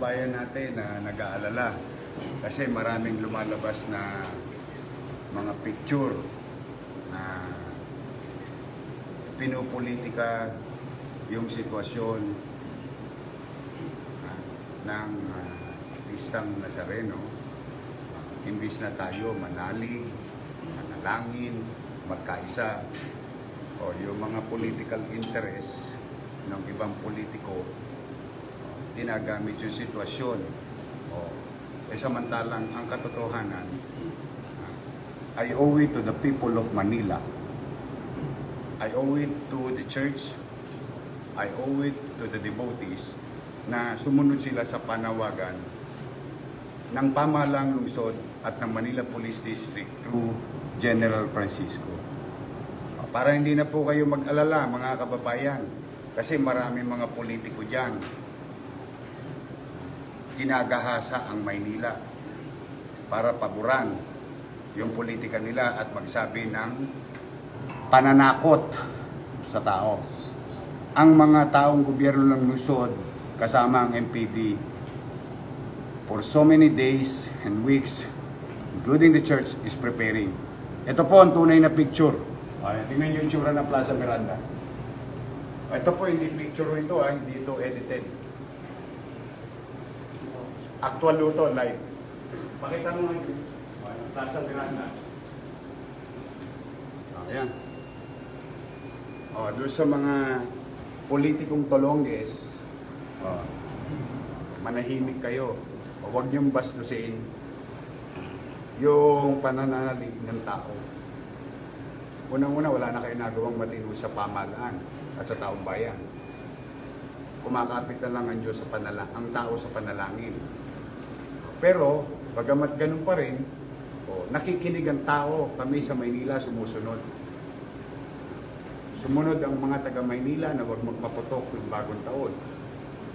kababayan natin na nag-aalala kasi maraming lumalabas na mga picture na pinupolitika yung sitwasyon ng Pistang Nazareno. Imbis na tayo manalig, manalangin, magkaisa, o yung mga political interest ng ibang politiko, ginagamit yung sitwasyon. Samantalang ang katotohanan, I owe it to the people of Manila. I owe it to the church. I owe it to the devotees na sumunod sila sa panawagan ng pamahalang lungsod at ng Manila Police District through General Francisco. Para hindi na po kayo mag-alala, mga kababayan, kasi maraming mga politiko dyan ginagahasa ang Maynila para paboran yung politika nila at magsabi ng pananakot sa tao. Ang mga taong gobyerno ng lungsod kasama ang MPD for so many days and weeks, including the church, is preparing. Ito po ang tunay na picture. Tingnan yung tsura ng Plaza Miranda. Ito po, hindi picture ito, hindi ito edited. Actual ito, live. Pakita mo nga yung Plaza Miranda. Ayan. Doon sa mga politikong tolongges, manahimik kayo. Huwag niyong bastusin yung panananalig ng tao. Unang-una, wala na kayo nagawang matino sa pamahalaan at sa taong bayan. Kumakapit na lang ang Diyos sa ang tao sa panalangin. Pero, bagamat ganun pa rin, nakikinig ang tao, kami sa Maynila sumusunod. Sumunod ang mga taga-Maynila na huwag magpaputok ng bagong taon.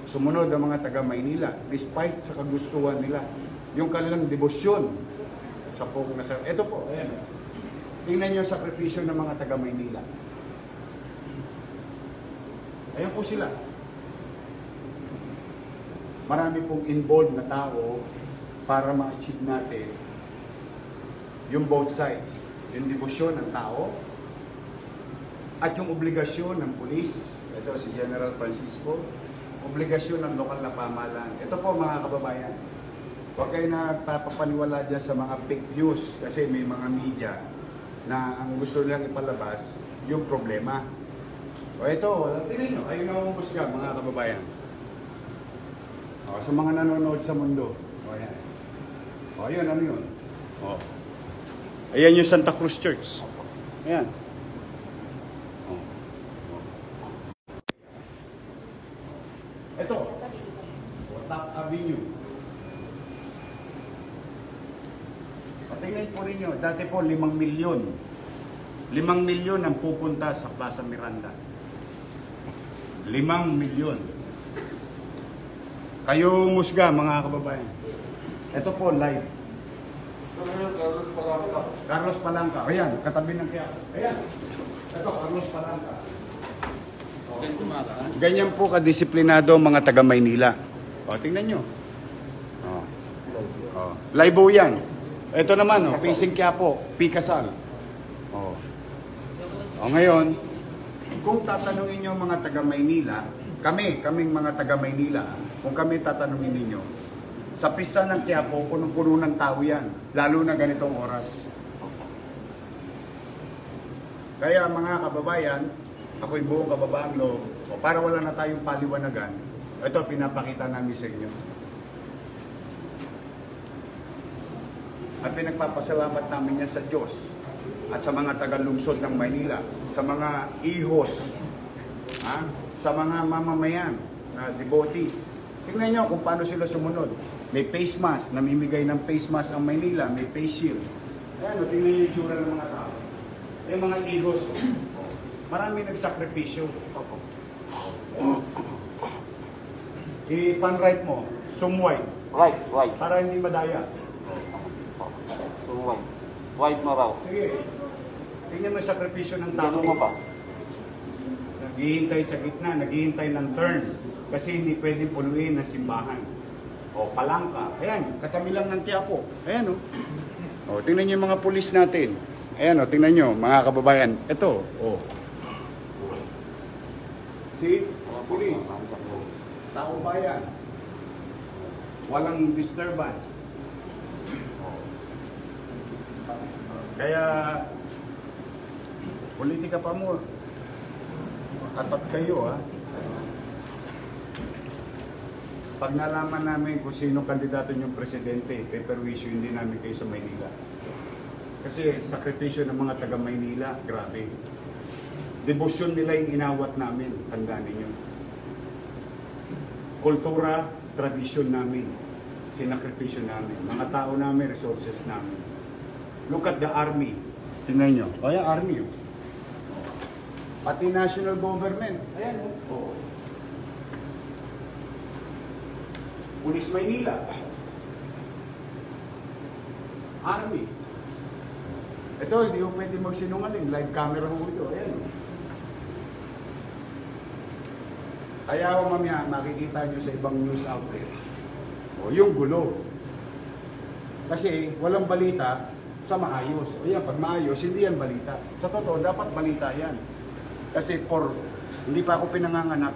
Sumunod ang mga taga-Maynila, despite sa kagustuhan nila, yung kanilang debosyon sa Pong Nazareno. Ito po, ayan. Tingnan niyo ang sakripisyo ng mga taga-Maynila. Ayan po sila. Marami pong involved na tao para ma-achieve natin yung both sides. Yung debosyon ng tao at yung obligasyon ng pulis. Ito si General Francisco. Obligasyon ng lokal na pamahalaan. Ito po mga kababayan. Huwag kayo nagpapaniwala dyan sa mga fake news kasi may mga media na ang gusto nilang ipalabas yung problema. Ito, tingnan nyo, kayo na umusga mga kababayan. Sa mga nanonood sa mundo. Ayan. Ayan, ano yun? Ayan yung Santa Cruz Church. Ayan. Ito, Top Avenue. Tingnan po rin nyo, dati po 5 milyon. 5 milyon ang pupunta sa Plaza Miranda. 5 milyon. Kayo musga mga kababayan. Ito po live. Carlos Palanca. Ayan, katabi ng kaya. Ayan. Ito, Carlos Palanca. Ganyan po kadisiplinado mga taga Maynila. Tingnan nyo. Live po yan. Ito naman, Pising Quiapo, Pikasal. Ngayon, kung tatanungin nyo mga taga Maynila, kaming mga taga Maynila, kung kami tatanungin ninyo, sa pista ng Quiapo, punong-puno ng tao yan, lalo na ganitong oras. Kaya mga kababayan, ako'y buong kababaang loob, para wala na tayong paliwanagan, ito pinapakita namin sa inyo. At pinagpapasalamat namin yan sa Diyos at sa mga taga-lungsod ng Maynila, sa mga ihos, sa mga mamamayan na devotees. Tingnan nyo kung paano sila sumunod. May face mask, namimigay ng face mask ang Maynila, may face shield. Ayan, tingnan nyo yung tsura ng mga tao. Yung mga ihos, marami nagsakripisyo. I-pan-right mo, sumway. Right. Para hindi madaya. Sumway. White mo raw. Sige. Tingnan mo yung sakripisyo ng tao. Ganun mo pa. Naghihintay sa gitna, naghihintay ng turn. Kasi hindi pwedeng puluin ng simbahan. O, Palangka. Ayan, katabi lang ng Quiapo. Ayan, o. O, tingnan nyo yung mga pulis natin. Ayan, o, tingnan nyo, mga kababayan. Ito, o. See? Pulis. Tao bayan. Walang disturbance. Kaya, politika pa mo. Atat kayo, ha? Pag nalaman namin kung sino kandidato niyong presidente, peperwisyo hindi namin kayo sa Maynila. Kasi sakripisyo ng mga taga Maynila, grabe. Debosyon nila yung inawat namin, tandaan ninyo. Kultura, tradisyon namin, sinakripisyo namin. Mga tao namin, resources namin. Look at the army. Tingnan nyo. O yan, army. Oh. Pati national government. Ayan. Oh. Pulis Maynila. Army. Ito, hindi ko pwede magsinungaling. Live camera ho ito. Ayan. Kaya ako mamaya makikita nyo sa ibang news outlet. O, yung gulo. Kasi walang balita sa maayos. O yan, pag maayos, hindi yan balita. Sa totoo, dapat balita yan. Kasi hindi pa ako pinanganganak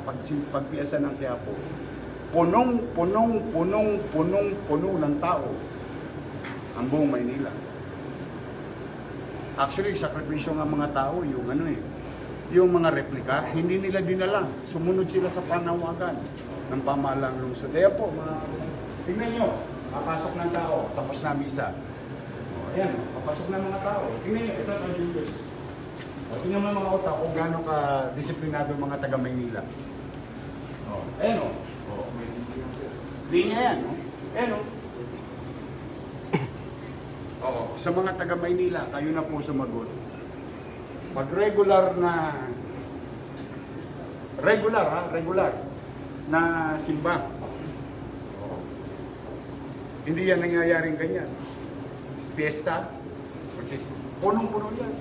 pagpiasa ng Quiapo. Punong ng tao ang buong Maynila. Actually, sakripisyo ng mga tao, yung mga replika, hindi nila dinala. Sumunod sila sa panawagan ng pamahalang lungsod. Kaya po, tingnan nyo, papasok ng tao, tapos na misa. Ayan, papasok ng mga tao. Tingnan nyo, ito ang Julius. Tingnan mo ang mga utak kung gaano ka-disiplinado mga taga Maynila. Ayan o. Linya yan, no? Ayan, no? Oo, sa mga taga Maynila, kayo na po sumagot. Pag regular na simba. Hindi yan nangyayaring ganyan. Fiesta, punong-puno yan.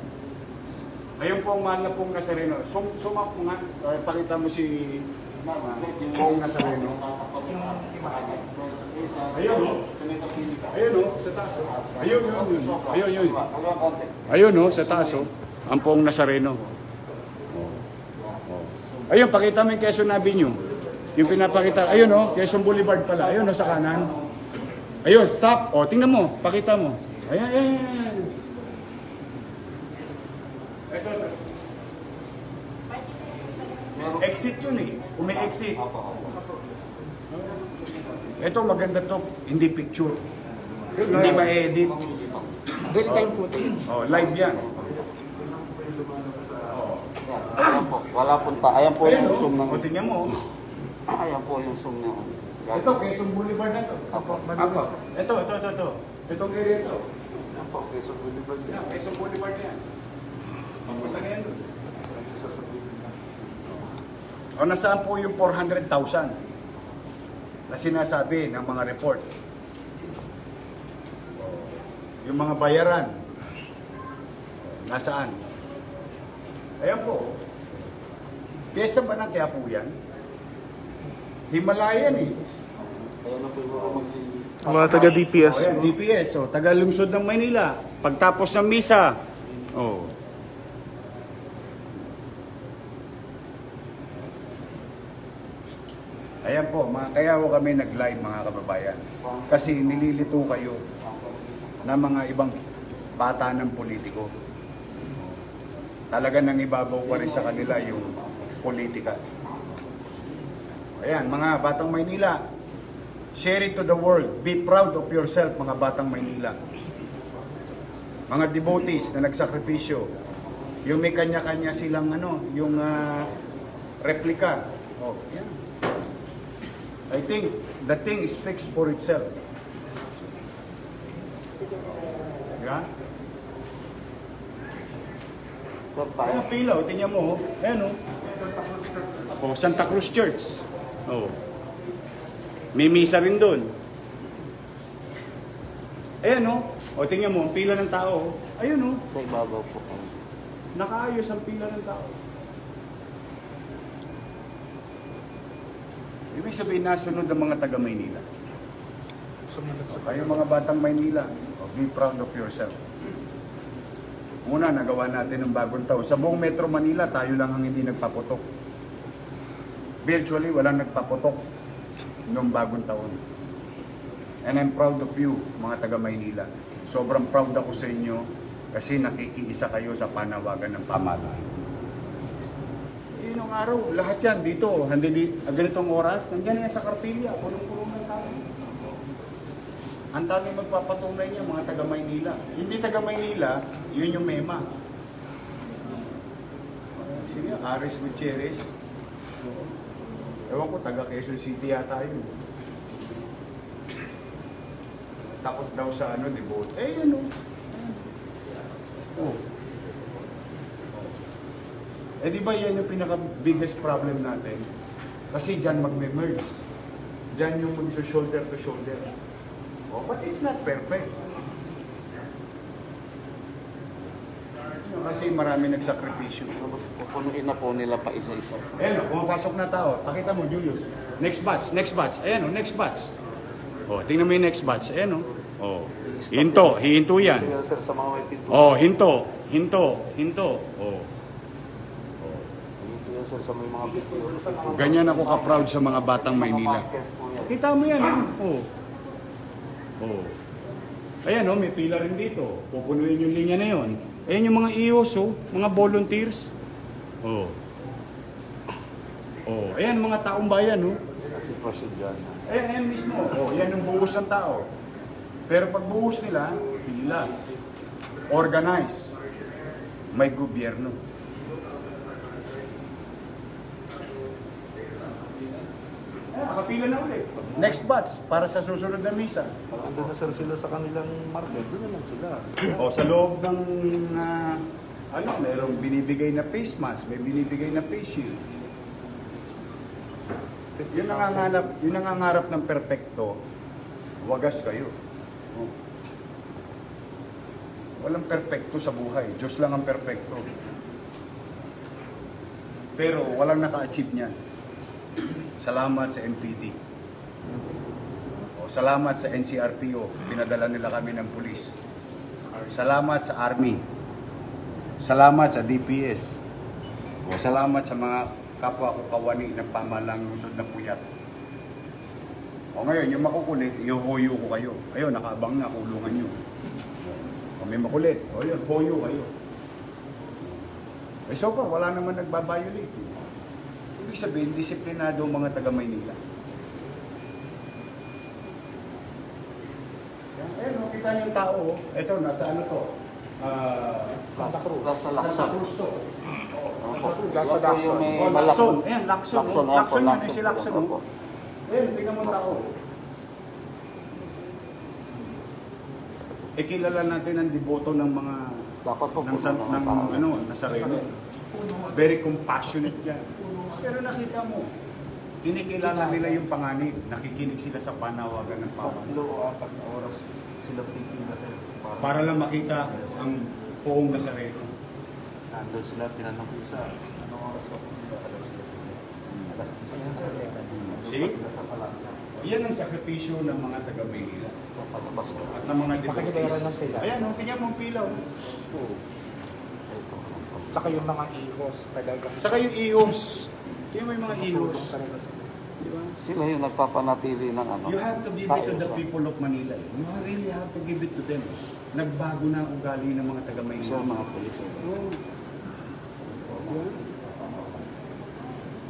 Ayun po ang mahal na pong Nazareno. Sumak po nga, pakita mo si Pong Nazareno. Ayun, no? Ayun, no? Sa taas. Ayun, no? Sa taas. Ang Pong Nazareno. Ayun, pakita mo yung Quezon Avenue. Yung pinapakita. Ayun, no? Quezon Boulevard pala. Ayun, no? Sa kanan. Ayun, stop. O, tingnan mo. Pakita mo. Ayan. Ito. Exit yun eh. Kung may exit. Ito maganda to. Hindi picture. Hindi ma-edit. Real time footage. Oh, live yan. Ayan po. Wala punta. Ayan po yung zoom ng... O, tingnan mo. Ayan po yung zoom ng... Ito, Quezon Boulevard na to. Apo. Ito. Itong area ito. Ayan po, Quezon Boulevard. Yan, Quezon Boulevard yan. Punta na yan doon. O, nasaan po yung 400,000 na sinasabi ng mga report? Yung mga bayaran, nasaan? Ayan po. Piyesta ba ng Quiapo yan? Himalayan eh. Kaya na po yung Mga taga-DPS. O, yan, DPS, taga-lungsod ng Maynila. Pagtapos ng misa, ayan po, kaya po kami nag-live mga kababayan. Kasi nililito kayo ng mga ibang bata ng politiko. Talaga nang ibabaw pa rin sa kanila yung politika. Ayan, mga batang Maynila, share it to the world. Be proud of yourself, mga batang Maynila. Mga devotees na nagsakripisyo. Yung may kanya-kanya silang yung replika. Yan. I think the thing speaks for itself. Yeah? Sir, tayo. Ayan, pilaw, tingnan mo. Ayan, Santa Cruz Church. May misa rin doon. Ayan, tingnan mo, ang pila ng tao. Ayun, Sa ibabaw po. nakaayos ang pila ng tao. Ibig sabihin, nasunod ang mga taga Maynila. sumunod sa Kayo mga batang Maynila, be proud of yourself. Una, nagawa natin ng bagong taon. Sa buong Metro Manila, tayo lang ang hindi nagpaputok. Virtually, walang nagpaputok noong bagong taon. And I'm proud of you, mga taga Maynila. Sobrang proud ako sa inyo kasi nakikiisa kayo sa panawagan ng pamahalaan. Yun ang araw, lahat yan dito, ganitong oras, nandiyan yan sa Kartilya, punong-puno ng tao. Ang tanging magpapatunay niya, mga taga Maynila. Hindi taga Maynila, yun yung mema. Sige, Aris Gutierrez. Ewan ko, taga Quezon City yata yun. Takot daw sa devote. Yan o. Oh. Di ba yan yung pinaka-biggest problem natin? Kasi dyan magme-merge. Dyan yung mag-shoulder to shoulder. Oh, but it's not perfect. Kasi marami nagsakripisyo. Pupunuin na po nila pa isa-isa. Ayan o, pumapasok na tao. Pakita mo, Julius. Next batch, next batch. Ayan o, next batch. O, tingnan mo yung next batch. Ayan o. O, hinto, hihinto yan. Sir, sa mga may pinto. O, hinto, hinto. O. Ito yan, sir, sa may mga pinto. Ganyan ako ka-proud sa mga batang Maynila. Kita mo yan, o. O. Ayan o, may pila rin dito. Pupunuin yung linya na yun. Ayan yung mga IOS, mga volunteers. Oh. Oh, ayan mga taong bayan, Sitwasyon dyan. Ayan mismo. Oh, yan yung buhos ng tao. Pero pag buhos nila, pila. Organize. May gobyerno. Nakapila na ulit. Next batch, para sa susunod na misa. Andun na, sir, sila sa kanilang market. Doon naman sila. O sa loob ng merong binibigay na face mask, may binibigay na face shield. Yun ang nangangarap ng perpekto, wagas kayo. O. Walang perpekto sa buhay, Diyos lang ang perpekto. Pero walang naka-achieve niyan. Salamat sa MPD. O, salamat sa NCRPO, pinadala nila kami ng pulis. Salamat sa Army. Salamat sa DPS. O, salamat sa mga kapwa ko kawani ng pamalang lusod na puyat. O ngayon, yung makukulit, ihohoyo ko kayo. Ayun, nakaabang na, kulungan nyo. O may makulit, o yun, hoyo kayo. Eh so far, wala naman nagbabiolate. Ibig sabihin, disiplinado ang mga taga Maynila. Ayun, kita niyo yung tao. Ito, nasa ano to? Santa Cruz. Sa Santa Lakson. Cruz to. Nasa Wala po yung may Oh, malaki. Lakson. Ayan, Lakson. Lakson, Lakson opo, yun, eh, si Lakson. opo. Ayun, tingnan mo ang tao. Kilala natin ang deboto ng mga Dapat po Nazareno. Very compassionate yan. Pero nakita mo, kinikilala nila yung panganib. Nakikinig sila sa panawagan ng pamahalaan. 3 o 4 na oras sila pipila, sir. Para lang makita ang poong Nazareno. Nandun sila, tinanong ko isa. Anong oras ka po nila? Alas 7. Alas 10 yan, sir. See? Sila sa palangka. Yan ang sakripisyo ng mga taga Maynila. Palabas ko. At ng mga Makikilala na devotees. sila. Ayan, tingnan mo ang pilaw. Saka yung mga ihos talagang. Saka yung ihos. Tingnan mo yung mga ihos. Di ba? Sila yung nagpapanatili ng ano. You have to give it to the people of Manila. You really have to give it to them. Nagbago na ang ugali ng mga taga Sila Maynila. mga pulis. Oh.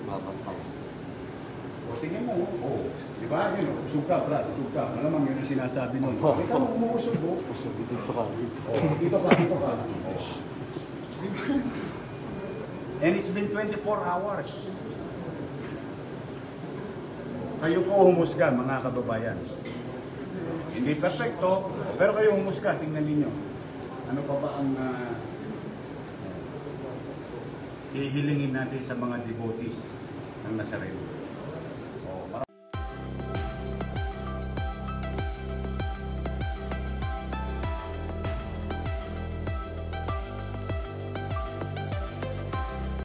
Laban tayo. O, tingnan mo. Oh. Di ba? Yun, usog ka, Brad. Usog ka. Malamang yun ang sinasabi nun. Ikaw mo umuusog, oh. Usog dito ka. Oh, dito ka, dito ka. Oh. And it's been 24 hours. Kayo po humusga, mga kababayan. Hindi perfecto, pero kayo humusga, tingnan ninyo. Ano pa ba ang hihilingin natin sa mga devotees ng Nazareno?